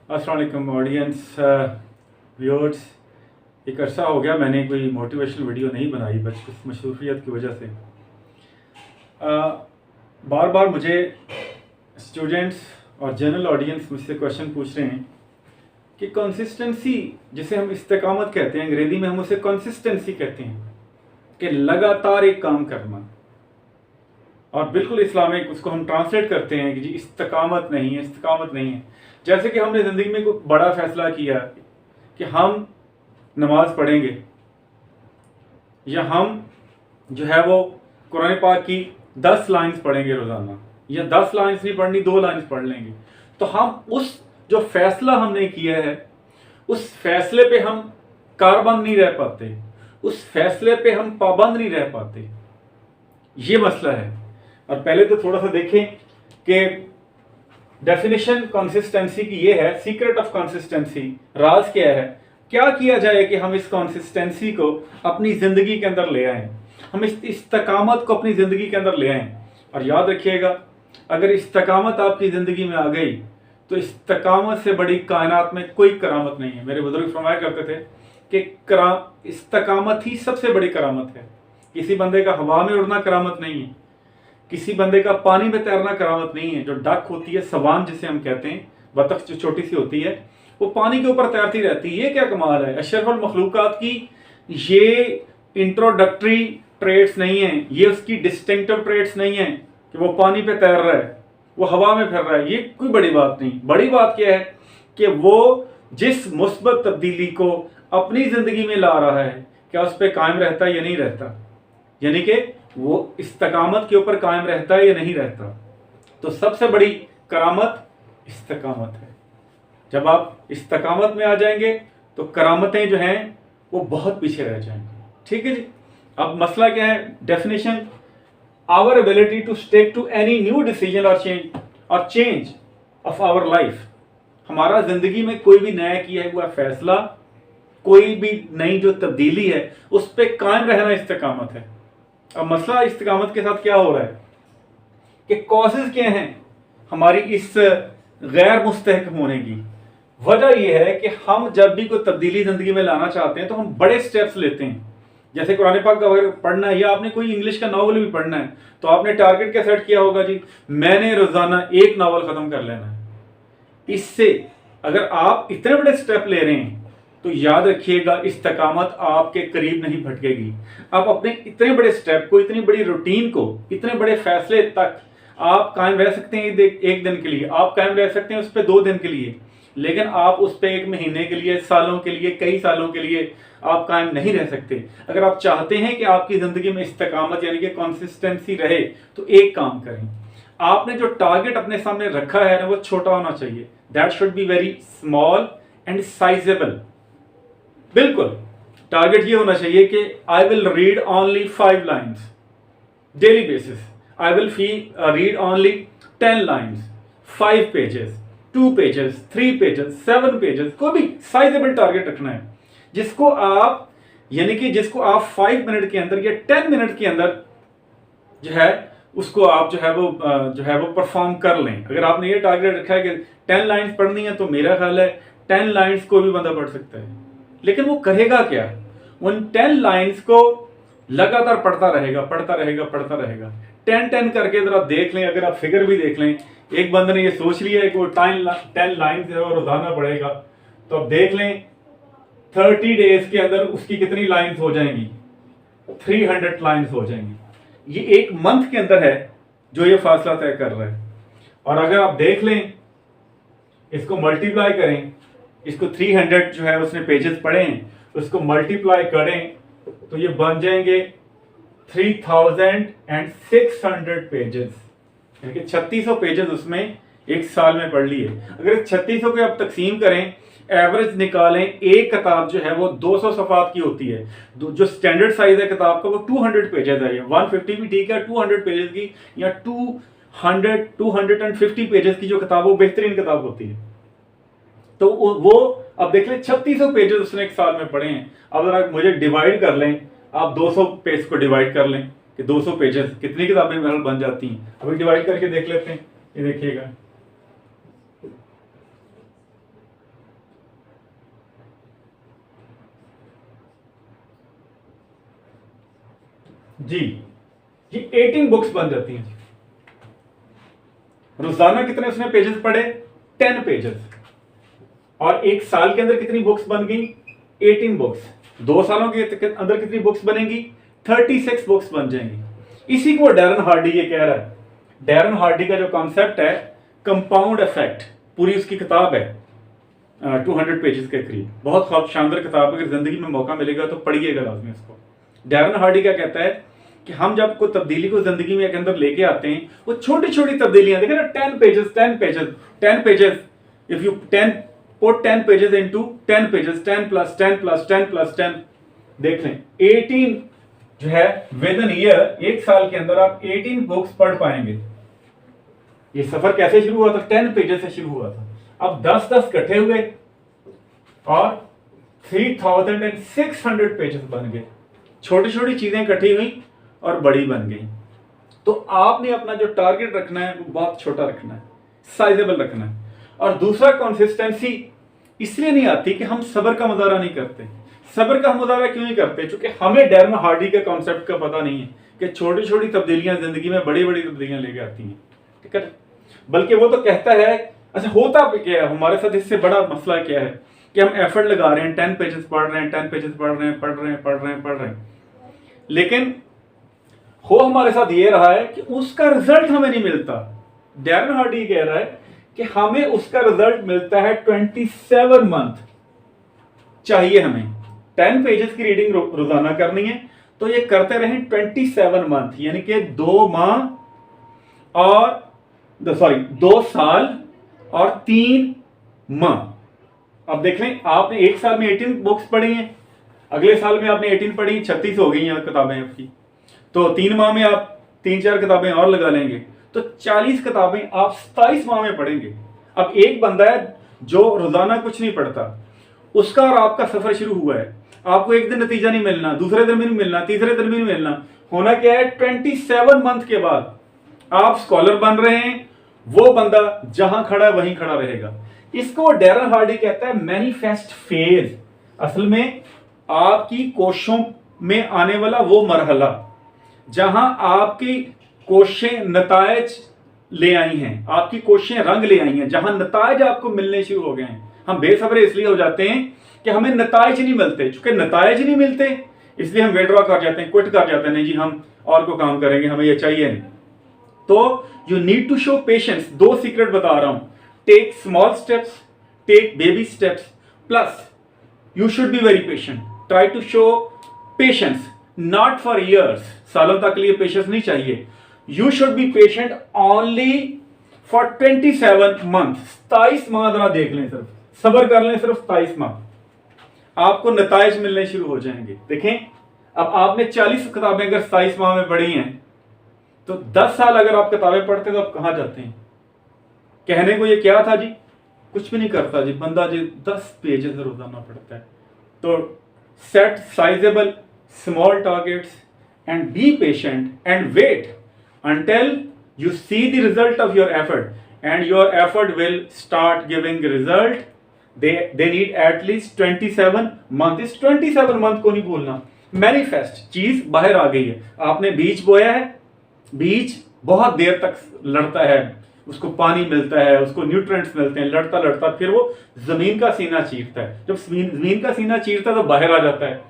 अस्सलाम वालेकुम audience, viewers. एक अरसा हो गया मैंने कोई मोटिवेशनल वीडियो नहीं बनाई, बस कुछ मसरूफियत की वजह से। बार बार मुझे स्टूडेंट्स और जनरल ऑडियंस मुझसे क्वेश्चन पूछ रहे हैं कि कंसिस्टेंसी, जिसे हम इस्तेकामत कहते हैं, अंग्रेजी में हम उसे कंसिस्टेंसी कहते हैं, कि लगातार एक काम करना। और बिल्कुल इस्लामिक उसको हम ट्रांसलेट करते हैं कि जी इस्तेकामत नहीं है, इस्तेकामत नहीं है। जैसे कि हमने ज़िंदगी में कोई बड़ा फैसला किया कि हम नमाज पढ़ेंगे, या हम जो है वो कुरान पाक की 10 लाइन्स पढ़ेंगे रोज़ाना, या 10 लाइन्स नहीं पढ़नी, 2 लाइन्स पढ़ लेंगे। तो हम उस जो फैसला हमने किया है, उस फैसले पे हम कारबंद नहीं रह पाते, उस फैसले पे हम पाबंद नहीं रह पाते। ये मसला है। और पहले तो थोड़ा सा देखें कि डेफिनेशन कंसिस्टेंसी की ये है, सीक्रेट ऑफ कंसिस्टेंसी, राज क्या है, क्या किया जाए कि हम इस कंसिस्टेंसी को अपनी ज़िंदगी के अंदर ले आएं, हम इस इस्तकामत को अपनी ज़िंदगी के अंदर ले आएं। और याद रखिएगा, अगर इस्तकामत आपकी ज़िंदगी में आ गई तो इस्तकामत से बड़ी कायनात में कोई करामत नहीं है। मेरे बुजुर्ग फरमाया करते थे कि इस्तकामत ही सबसे बड़ी करामत है। किसी बंदे का हवा में उड़ना करामत नहीं है, किसी बंदे का पानी में तैरना करामत नहीं है। जो डक होती है, सवान जिसे हम कहते हैं, बतख जो छोटी सी होती है, वो पानी के ऊपर तैरती रहती है। ये क्या कमाल है। अशरफुल मखलूकात की ये इंट्रोडक्टरी ट्रेड्स नहीं है, ये उसकी डिस्टिंक्टिव ट्रेड्स नहीं है कि वो पानी पे तैर रहा है, वो हवा में फिर रहा है। ये कोई बड़ी बात नहीं। बड़ी बात क्या है कि वो जिस मुस्बत तब्दीली को अपनी जिंदगी में ला रहा है, क्या उस पर कायम रहता है या नहीं रहता, यानी कि वो इस्तकामत के ऊपर कायम रहता है या नहीं रहता। तो सबसे बड़ी करामत इस्तकामत है। जब आप इस्तकामत में आ जाएंगे तो करामतें जो हैं वो बहुत पीछे रह जाएंगी। ठीक है जी। अब मसला क्या है, definition, our ability to stick to any new decision और चेंज ऑफ आवर लाइफ। हमारा जिंदगी में कोई भी नया किया हुआ फैसला, कोई भी नई जो तब्दीली है, उस पर कायम रहना इस्तकामत है। अब मसला इस्तिकामत के साथ क्या हो रहा है कि कॉजेज क्या हैं हमारी इस गैर मुस्तहकम होने की। वजह यह है कि हम जब भी कोई तब्दीली जिंदगी में लाना चाहते हैं तो हम बड़े स्टेप्स लेते हैं। जैसे कुरान पाक का अगर पढ़ना है, या आपने कोई इंग्लिश का नावल भी पढ़ना है, तो आपने टारगेट क्या सेट किया होगा जी, मैंने रोजाना एक नावल खत्म कर लेना है। इससे अगर आप इतने बड़े स्टेप ले रहे हैं तो याद रखिएगा, इस्तकामत आपके करीब नहीं भटकेगी। आप अपने इतने बड़े स्टेप को, इतनी बड़ी रूटीन को, इतने बड़े फैसले तक आप कायम रह सकते हैं एक दिन के लिए, आप कायम रह सकते हैं उस पर 2 दिन के लिए, लेकिन आप उस पर 1 महीने के लिए, सालों के लिए, कई सालों के लिए आप कायम नहीं रह सकते। अगर आप चाहते हैं कि आपकी जिंदगी में इस्तकामत यानी कि कंसिस्टेंसी रहे, तो एक काम करें, आपने जो टारगेट अपने सामने रखा है ना, वो छोटा होना चाहिए। That should be very small and sizeable. बिल्कुल टारगेट ये होना चाहिए कि I will read only 5 lines daily basis, I will read only 10 lines, 5 pages, 2 pages, 3 pages, 7 pages. कोई भी साइजेबल टारगेट रखना है जिसको आप, यानी कि जिसको आप 5 मिनट के अंदर या 10 मिनट के अंदर जो है उसको आप जो है वो परफॉर्म कर लें। अगर आपने ये टारगेट रखा है कि 10 लाइन्स पढ़नी है, तो मेरा ख्याल है 10 लाइन्स कोई भी बंदा पढ़ सकता है। लेकिन वो करेगा क्या, उन 10 लाइन्स को लगातार पढ़ता रहेगा, पढ़ता रहेगा, पढ़ता रहेगा। 10 करके जरा देख लें, अगर आप फिगर भी देख लें, एक बंदे ने ये सोच लिया है कि वो 10 लाइन्स है और रोजाना पढ़ेगा, तो अब देख लें 30 डेज के अंदर उसकी कितनी लाइन्स हो जाएंगी, 300 लाइन्स हो जाएंगी। ये 1 मंथ के अंदर है जो ये फासला तय कर रहा है। और अगर आप देख लें, इसको मल्टीप्लाई करें, इसको 300 जो है उसने पेजेस पढ़े हैं, उसको मल्टीप्लाई करें तो ये बन जाएंगे 3600 पेजेस, यानी कि 3600 पेजेस उसमें 1 साल में पढ़ लिए। अगर 3600 को आप तकसीम करें, एवरेज निकालें, एक किताब जो है वो 200 सफ़ात की होती है। जो स्टैंडर्ड साइज है किताब का वो 200 पेजेस है। 150 भी ठीक है, 200 पेजेस की या 250 पेजेस की जो किताब, वो बेहतरीन किताब होती है। तो वो अब देख लें 3600 पेजेस उसने 1 साल में पढ़े हैं। अब अगर मुझे डिवाइड कर लें, आप 200 पेज को डिवाइड कर लें कि 200 पेजेस कितनी किताबें मेरे बन जाती हैं। अभी डिवाइड करके देख लेते हैं, ये देखिएगा जी, ये 18 बुक्स बन जाती हैं। रोजाना कितने उसने पेजेस पढ़े? 10 पेजेस। और एक साल के अंदर कितनी बुक्स बन गई? 18 बुक्स। 2 सालों के अंदर कितनी बुक्स बनेंगी? 36 बुक्स बन जाएंगी। इसी को डैरन हार्डी ये कह रहा है। डैरन हार्डी का जो कॉन्सेप्ट है कंपाउंड इफेक्ट, पूरी उसकी किताब है 200 पेजेस के करीब। बहुत शानदार किताब है, अगर जिंदगी में मौका मिलेगा तो पढ़िएगा लाजमी इसको। डैरन हार्डी क्या कहता है कि हम जब कोई तब्दीली को जिंदगी में के अंदर लेके आते हैं, वो छोटी छोटी तब्दीलियां, देखें ना, 10 pages 10 pages 10 pages, if you 10 put 10 pages into 10 pages, 10 plus 10 plus 10 plus 10, देख लें 18 जो है विद एन ईयर, एक साल के अंदर आप 18 बुक्स पढ़ पाएंगे। ये सफर कैसे शुरू हुआ था? 10 पेजेस से शुरू हुआ था। अब 10-10 इकट्ठे हुए और 3600 पेजेस बन गए। छोटी छोटी चीजें इकट्ठी हुई और बड़ी बन गई। तो आपने अपना जो टारगेट रखना है वो बहुत छोटा रखना है, साइजेबल रखना है। और दूसरा, कंसिस्टेंसी इसलिए नहीं आती कि हम सब्र का मुजाहरा नहीं करते। सब्र का मुजाहरा क्यों नहीं करते? क्योंकि हमें डैरन हार्डी के कॉन्सेप्ट का पता नहीं है कि छोटी छोटी तब्दीलियां जिंदगी में बड़ी बड़ी तब्दीलियां लेके आती हैं, ठीक है। बल्कि वो तो कहता है, अच्छा होता क्या है हमारे साथ, इससे बड़ा मसला क्या है कि हम एफर्ट लगा रहे हैं, 10 पेजेस पढ़ रहे हैं, 10 पेजेस पढ़ रहे हैं, लेकिन हो हमारे साथ ये रहा है कि उसका रिजल्ट हमें नहीं मिलता। डैरन हार्डी कह रहा है कि हमें उसका रिजल्ट मिलता है 27 मंथ चाहिए। हमें 10 पेजेस की रीडिंग रोजाना करनी है, तो ये करते रहें 27 मंथ, यानी कि 2 माह और 2 साल और 3 माह। अब देख लें, आपने एक साल में 18 बुक्स पढ़ी हैं, अगले साल में आपने 18 पढ़ी, 36 हो गई हैं किताबें आपकी। तो 3 माह में आप 3-4 किताबें और लगा लेंगे, तो 40 किताबें आप 27 माह में पढ़ेंगे। अब एक बंदा है जो रोजाना कुछ नहीं पढ़ता, उसका और आपका सफर शुरू हुआ है। आपको एक दिन नतीजा नहीं मिलना, दूसरे दिन भी नहीं मिलना, तीसरे दिन भी नहीं मिलना। होना क्या है, 27 मंथ के बाद आप स्कॉलर बन रहे हैं। वो बंदा जहां खड़ा है वहीं खड़ा रहेगा। इसको डैरन हार्डी कहता है मैनिफेस्ट फेज। असल में आपकी कोशिशों में आने वाला वो मरहला जहां आपकी कोशिशें नतायज ले आई हैं, आपकी कोशिशें रंग ले आई हैं, जहां नतायज आपको मिलने शुरू हो गए हैं। हम बेसब्रे इसलिए हो जाते हैं कि हमें नतायज नहीं मिलते। चूंकि नतायज नहीं मिलते इसलिए हम विड्रॉ कर जाते हैं, क्विट कर जाते हैं, नहीं जी हम और को काम करेंगे, हमें ये चाहिए नहीं। तो you need to show patience. 2 secret बता रहा हूं, take small steps, take baby steps, plus you should be very patient. Try to show patience, not for years, सालों तक के लिए पेशेंस नहीं चाहिए। You should be patient only for 27 month. 27 माह जरा देख लें, सिर्फ सब्र कर लें, सिर्फ 27 माह, आपको नताइज मिलने शुरू हो जाएंगे। देखें, अब आपने 40 किताबें अगर 27 माह में पढ़ी हैं, तो 10 साल अगर आप किताबें पढ़ते तो आप कहां जाते हैं? कहने को ये क्या था जी, कुछ भी नहीं करता जी, बंदा जी 10 पेजेस रोजाना पढ़ता है। तो set sizeable small targets and be patient and wait until you see the result of your effort, and your effort will start giving result. They need at least 27 month। इस 27 मंथ को नहीं भूलना। Manifest चीज बाहर आ गई है, आपने बीज बोया है, बीज बहुत देर तक लड़ता है, उसको पानी मिलता है, उसको न्यूट्रिएंट्स मिलते हैं, लड़ता लड़ता फिर वो जमीन का सीना चीरता है। जब जमीन का सीना चीरता है तो बाहर आ जाता है।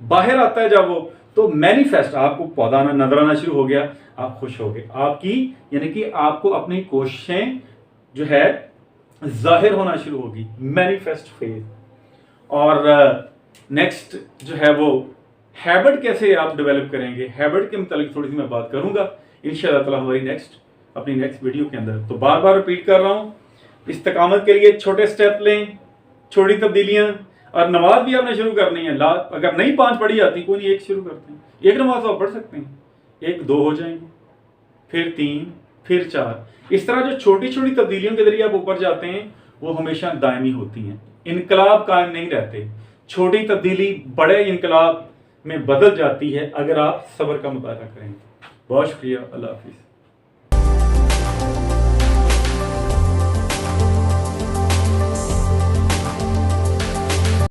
बाहर आता है जब वो, तो मैनिफेस्ट, आपको पौधा नजर आना शुरू हो गया, आप खुश हो गए। आपकी यानी कि आपको अपनी कोशिशें जो है जाहिर होना शुरू होगी, मैनिफेस्ट फेज। और नेक्स्ट जो है वो हैबिट कैसे आप डेवलप करेंगे, हैबिट के मुतालिक थोड़ी सी मैं बात करूंगा इंशाअल्लाह ताला हमारी अपनी नेक्स्ट वीडियो के अंदर। तो बार बार रिपीट कर रहा हूं, इस्तिकामत के लिए छोटे स्टेप लें, छोटी तब्दीलियां, और नमाज भी आपने शुरू करनी है। अगर नहीं 5 पढ़ी आती, कोई नहीं, 1 शुरू करते हैं। 1 नमाज तो आप पढ़ सकते हैं, 1 2 हो जाएंगे, फिर 3, फिर 4। इस तरह जो छोटी छोटी तब्दीलियों के जरिए आप ऊपर जाते हैं वो हमेशा दायमी होती हैं। इनकलाब कायम नहीं रहते, छोटी तब्दीली बड़े इनकलाब में बदल जाती है अगर आप सब्र का मुताबिक करें। बहुत शुक्रिया, अल्लाह हाफिज़।